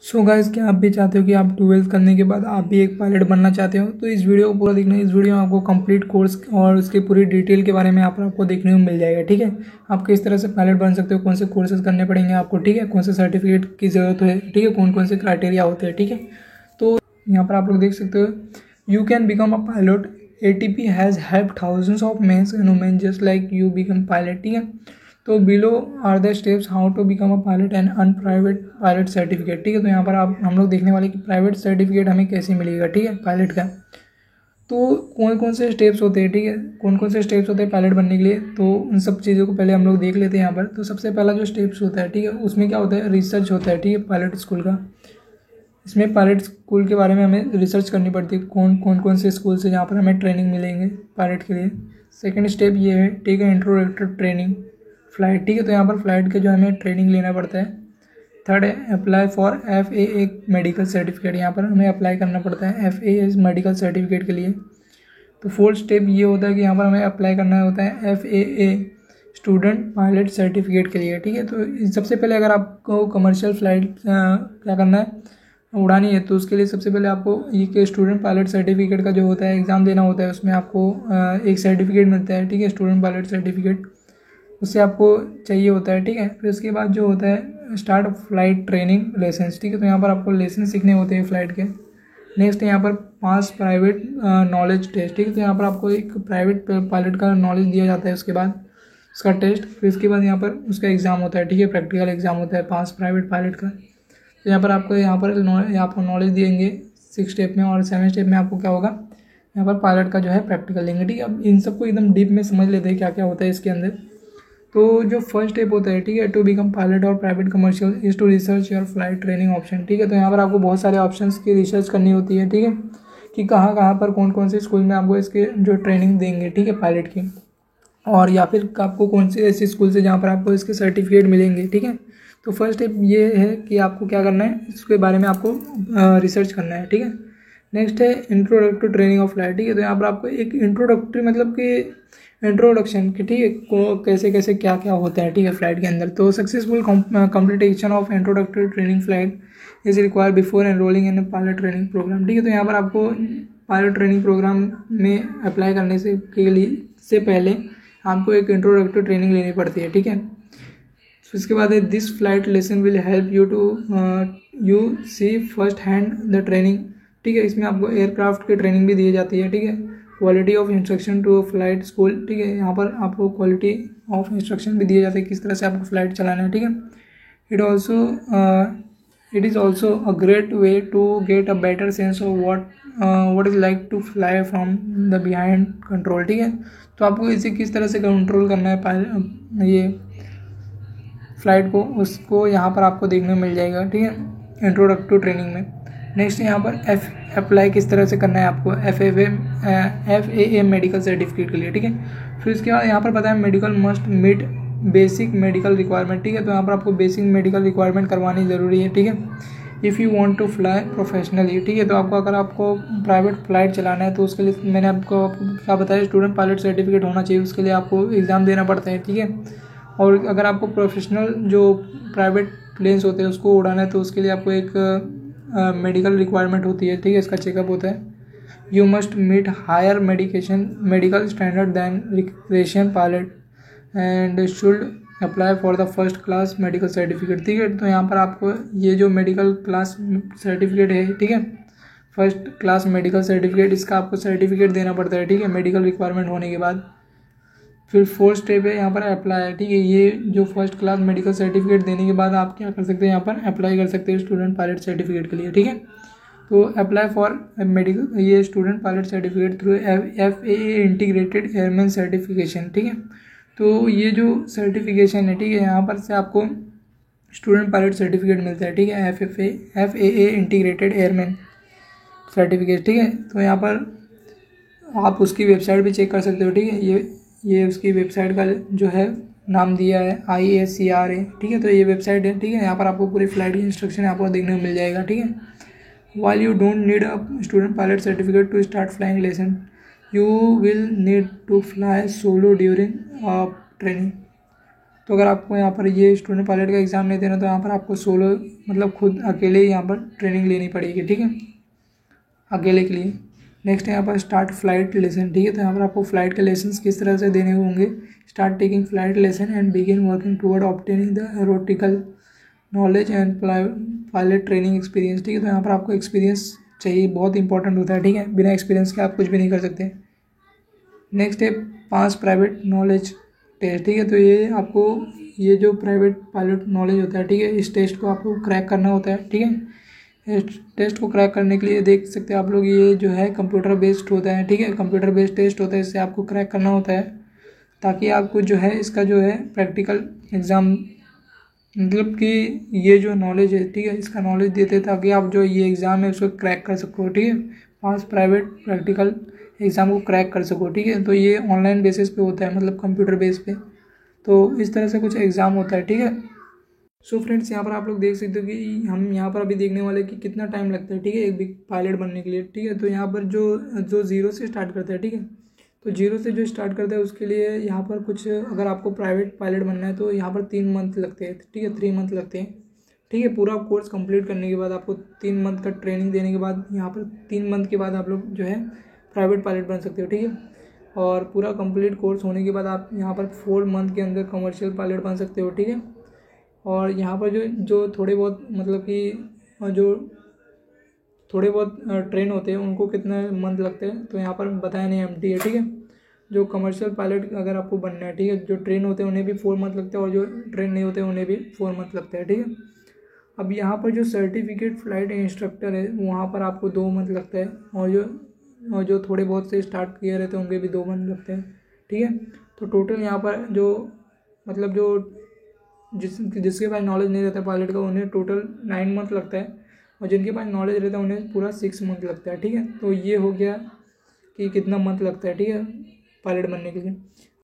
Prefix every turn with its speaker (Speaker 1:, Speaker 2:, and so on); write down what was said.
Speaker 1: So guys, क्या आप भी चाहते हो कि आप 12th करने के बाद आप भी एक पायलट बनना चाहते हो? तो इस वीडियो को पूरा देखना। इस वीडियो में आपको कंप्लीट कोर्स और उसकी पूरी डिटेल के बारे में आपको देखने को मिल जाएगा। ठीक है, आप किस तरह से पायलट बन सकते हो, कौन से कोर्सेज करने पड़ेंगे आपको, ठीक है, कौन से सर्टिफिकेट की ज़रूरत है, ठीक है, कौन कौन से क्राइटेरिया होते हैं। ठीक है, तो यहाँ पर आप लोग देख सकते हो, you can become a pilot. ATP has help thousands of mens and women just like you become pilot. ठीक है, तो below are the steps how to become a pilot and an private pilot certificate. ठीक है, तो यहाँ पर हम लोग देखने वाले कि प्राइवेट सर्टिफिकेट हमें कैसे मिलेगा, ठीक है, पायलट का। तो कौन कौन से स्टेप्स होते हैं, ठीक है, कौन कौन से स्टेप्स होते हैं पायलट बनने के लिए, तो उन सब चीज़ों को पहले हम लोग देख लेते हैं यहाँ पर। तो सबसे पहला जो स्टेप्स होता है, ठीक है, उसमें क्या होता है, रिसर्च होता है। ठीक है, पायलट स्कूल का, इसमें पायलट स्कूल के बारे में हमें रिसर्च करनी पड़ती है, कौन से स्कूल से जहाँ पर हमें ट्रेनिंग मिलेंगे पायलट के लिए। सेकंड स्टेप ये है, ठीक है, इंट्रोडक्टरी ट्रेनिंग फ़्लाइट। ठीक है, तो यहाँ पर फ्लाइट के जो हमें ट्रेनिंग लेना पड़ता है। थर्ड है apply for FAA medical certificate, यहाँ पर हमें अप्लाई करना पड़ता है FAA मेडिकल सर्टिफिकेट के लिए। तो फोर्थ स्टेप ये होता है कि यहाँ पर हमें अप्लाई करना होता है FAA स्टूडेंट पायलट सर्टिफिकेट के लिए। ठीक है, तो सबसे पहले अगर आपको कमर्शियल फ़्लाइट क्या करना है, उड़ानी है, तो उसके लिए सबसे पहले आपको ये स्टूडेंट पायलट सर्टिफिकेट का जो होता है एग्ज़ाम देना होता है। उसमें आपको एक सर्टिफिकेट मिलता है, ठीक है, स्टूडेंट पायलट सर्टिफिकेट, उससे आपको चाहिए होता है। ठीक है, फिर उसके बाद जो होता है स्टार्ट फ्लाइट ट्रेनिंग लाइसेंस। ठीक है, तो यहाँ पर आपको लाइसेंस सीखने होते हैं फ़्लाइट के। नेक्स्ट है यहाँ पर पास प्राइवेट नॉलेज टेस्ट। ठीक है, तो यहाँ पर आपको एक प्राइवेट पायलट का नॉलेज दिया जाता है, उसके बाद उसका टेस्ट, फिर उसके बाद यहाँ पर उसका एग्ज़ाम होता है। ठीक है, प्रैक्टिकल एग्ज़ाम होता है पास प्राइवेट पायलट का। तो यहाँ पर आपको नॉलेज देंगे 6 स्टेप में, और 7 स्टेप में आपको क्या होगा, यहाँ पर पायलट का जो है प्रैक्टिकल लेंगे। ठीक है, अब इन सबको एकदम डीप में समझ लेते हैं क्या क्या होता है इसके अंदर। तो जो फर्स्ट स्टेप होता है, ठीक है, टू बिकम पायलट और private commercial is to research your flight training option. ठीक है, तो यहाँ पर आपको बहुत सारे ऑप्शंस की रिसर्च करनी होती है। ठीक है, कि कहाँ कहाँ पर कौन कौन से स्कूल में आपको इसके जो ट्रेनिंग देंगे, ठीक है, पायलट की, और या फिर आपको कौन से ऐसे स्कूल से जहाँ पर आपको इसके सर्टिफिकेट मिलेंगे। ठीक है, तो फर्स्ट स्टेप ये है कि आपको क्या करना है, इसके बारे में आपको रिसर्च करना है। ठीक है, नेक्स्ट है इंट्रोडक्टरी ट्रेनिंग ऑफ फ्लाइट। ठीक है, तो यहाँ पर आपको एक इंट्रोडक्टरी मतलब कि इंट्रोडक्शन की, ठीक है, कैसे कैसे क्या क्या होता है, ठीक है, फ्लाइट के अंदर। तो successful completion of introductory training flight is required before enrolling in pilot training program. ठीक है, तो यहाँ पर आपको पायलट ट्रेनिंग प्रोग्राम में अप्लाई करने से पहले आपको एक इंट्रोडक्टरी ट्रेनिंग लेनी पड़ती है। ठीक है, तो इसके बाद है this flight lesson will help you to you see first hand the training. ठीक है, इसमें आपको एयरक्राफ्ट की ट्रेनिंग भी दी जाती है। ठीक है, quality of instruction to flight school. ठीक है, यहाँ पर आपको क्वालिटी ऑफ इंस्ट्रक्शन भी दिए जाते हैं, किस तरह से आपको फ्लाइट चलाना है। ठीक है, it is also a great way to get a better sense of what is like to fly from the behind control. ठीक है, तो आपको इसे किस तरह से कंट्रोल करना है ये फ्लाइट को, उसको यहाँ पर आपको देखने को मिल जाएगा। ठीक है, इंट्रोडक्टरी ट्रेनिंग में। नेक्स्ट यहाँ पर अप्लाई किस तरह से करना है आपको FAA मेडिकल सर्टिफिकेट के लिए। ठीक है, फिर इसके बाद यहाँ पर पता है medical must meet basic medical requirement. ठीक है, तो यहाँ पर आपको बेसिक मेडिकल रिक्वायरमेंट करवानी ज़रूरी है। ठीक है, if you want to fly professionally. ठीक है, तो अगर आपको प्राइवेट फ्लाइट चलाना है तो उसके लिए मैंने आपको क्या बताया, स्टूडेंट पायलट सर्टिफिकेट होना चाहिए, उसके लिए आपको एग्ज़ाम देना पड़ता है। ठीक है, और अगर आपको प्रोफेशनल जो प्राइवेट प्लेन्स होते हैं उसको उड़ाना है तो उसके लिए आपको एक मेडिकल रिक्वायरमेंट होती है। ठीक है, इसका चेकअप होता है। You must meet higher medical standard than recreation pilot and should apply for the first class medical certificate. ठीक है, तो यहाँ पर आपको ये जो मेडिकल क्लास सर्टिफिकेट है, ठीक है, फर्स्ट क्लास मेडिकल सर्टिफिकेट, इसका आपको सर्टिफिकेट देना पड़ता है। ठीक है, मेडिकल रिक्वायरमेंट होने के बाद। फिर फोर्थ स्टेप है यहाँ पर अप्लाई है। ठीक है, ये जो फर्स्ट क्लास मेडिकल सर्टिफिकेट देने के बाद आप क्या कर सकते हैं, यहाँ पर अप्लाई कर सकते हैं स्टूडेंट पायलट सर्टिफिकेट के लिए। ठीक है, तो अप्लाई फॉर मेडिकल ये student pilot certificate through FAA integrated airman certification. ठीक है, तो ये जो सर्टिफिकेशन है, ठीक है, यहाँ पर से आपको स्टूडेंट पायलट सर्टिफिकेट मिलता है। ठीक है, FAA इंटीग्रेटेड एयरमैन सर्टिफिकेट। ठीक है, तो यहाँ पर आप उसकी वेबसाइट भी चेक कर सकते हो। ठीक है, ये उसकी वेबसाइट का जो है नाम दिया है IACRA। ठीक है, तो ये वेबसाइट है। ठीक है, यहाँ पर आपको पूरी फ्लाइट की इंस्ट्रक्शन आपको देखने को मिल जाएगा। ठीक है, while you don't need a student pilot certificate to start flying lesson, you will need to fly solo during training। तो अगर आपको यहाँ पर ये स्टूडेंट पायलट का एग्ज़ाम नहीं देना तो यहाँ पर आपको सोलो मतलब खुद अकेले ही यहाँ पर ट्रेनिंग लेनी पड़ेगी, ठीक है, अकेले के लिए। नेक्स्ट है यहाँ पर स्टार्ट फ्लाइट लेसन, ठीक है। तो यहाँ पर आपको फ्लाइट के लेसन किस तरह से देने होंगे। Start taking flight lesson and begin working toward obtaining the aeronautical knowledge and pilot training experience, ठीक है। तो यहाँ पर आपको एक्सपीरियंस चाहिए, बहुत इंपॉर्टेंट होता है, ठीक है। बिना एक्सपीरियंस के आप कुछ भी नहीं कर सकते। नेक्स्ट है पास प्राइवेट नॉलेज टेस्ट, ठीक है। तो ये आपको ये जो प्राइवेट पायलट नॉलेज होता है, ठीक है, इस टेस्ट को आपको क्रैक करना होता है, ठीक है। इस टेस्ट को क्रैक करने के लिए देख सकते हैं आप लोग, ये जो है कंप्यूटर बेस्ड होता है, ठीक है, कंप्यूटर बेस्ड टेस्ट होता है, इससे आपको क्रैक करना होता है ताकि आपको जो है इसका जो है प्रैक्टिकल एग्ज़ाम मतलब कि ये जो नॉलेज है, ठीक है, इसका नॉलेज देते हैं ताकि आप जो ये एग्ज़ाम है उसको क्रैक कर सको, ठीक है, पास प्राइवेट प्रैक्टिकल एग्ज़ाम को क्रैक कर सको, ठीक है। तो ये ऑनलाइन बेसिस पे होता है, मतलब कंप्यूटर बेस पे। तो इस तरह से कुछ एग्ज़ाम होता है, ठीक है। सो फ्रेंड्स, यहाँ पर आप लोग देख सकते हो कि हम यहाँ पर अभी देखने वाले कि कितना टाइम लगता है, ठीक है, एक बिग पायलट बनने के लिए, ठीक है। तो यहाँ पर जो ज़ीरो से स्टार्ट करता है, ठीक है, तो जीरो से जो स्टार्ट करता है उसके लिए यहाँ पर कुछ, अगर आपको प्राइवेट पायलट बनना है तो यहाँ पर 3 मंथ लगते हैं, ठीक है, 3 मंथ लगते हैं, ठीक है। पूरा कोर्स कंप्लीट करने के बाद आपको 3 मंथ का ट्रेनिंग देने के बाद यहाँ पर 3 मंथ के बाद आप लोग जो है प्राइवेट पायलट बन सकते हो, ठीक है। और पूरा कंप्लीट कोर्स होने के बाद आप यहाँ पर 4 मंथ के अंदर कमर्शियल पायलट बन सकते हो, ठीक है। और यहाँ पर जो जो थोड़े बहुत मतलब कि जो थोड़े बहुत ट्रेन होते हैं उनको कितना मंथ लगते हैं तो यहाँ पर बताया नहीं, एमटी है, ठीक है। जो कमर्शियल पायलट अगर आपको बनना है, ठीक है, जो ट्रेन होते हैं उन्हें भी 4 मंथ लगते हैं और जो ट्रेन नहीं होते उन्हें भी 4 मंथ लगते हैं, ठीक है। अब यहाँ पर जो सर्टिफिकेट फ्लाइट इंस्ट्रक्टर है वहाँ पर आपको 2 मंथ लगता है और जो थोड़े बहुत से स्टार्ट किए रहते हैं उनके भी 2 मंथ लगते हैं, ठीक है। तो टोटल यहाँ पर जो मतलब जो जिसके पास नॉलेज नहीं रहता पायलट का उन्हें टोटल 9 मंथ लगता है और जिनके पास नॉलेज रहता है उन्हें पूरा 6 मंथ लगता है, ठीक है। तो ये हो गया कि कितना मंथ लगता है, ठीक है, पायलट बनने के लिए।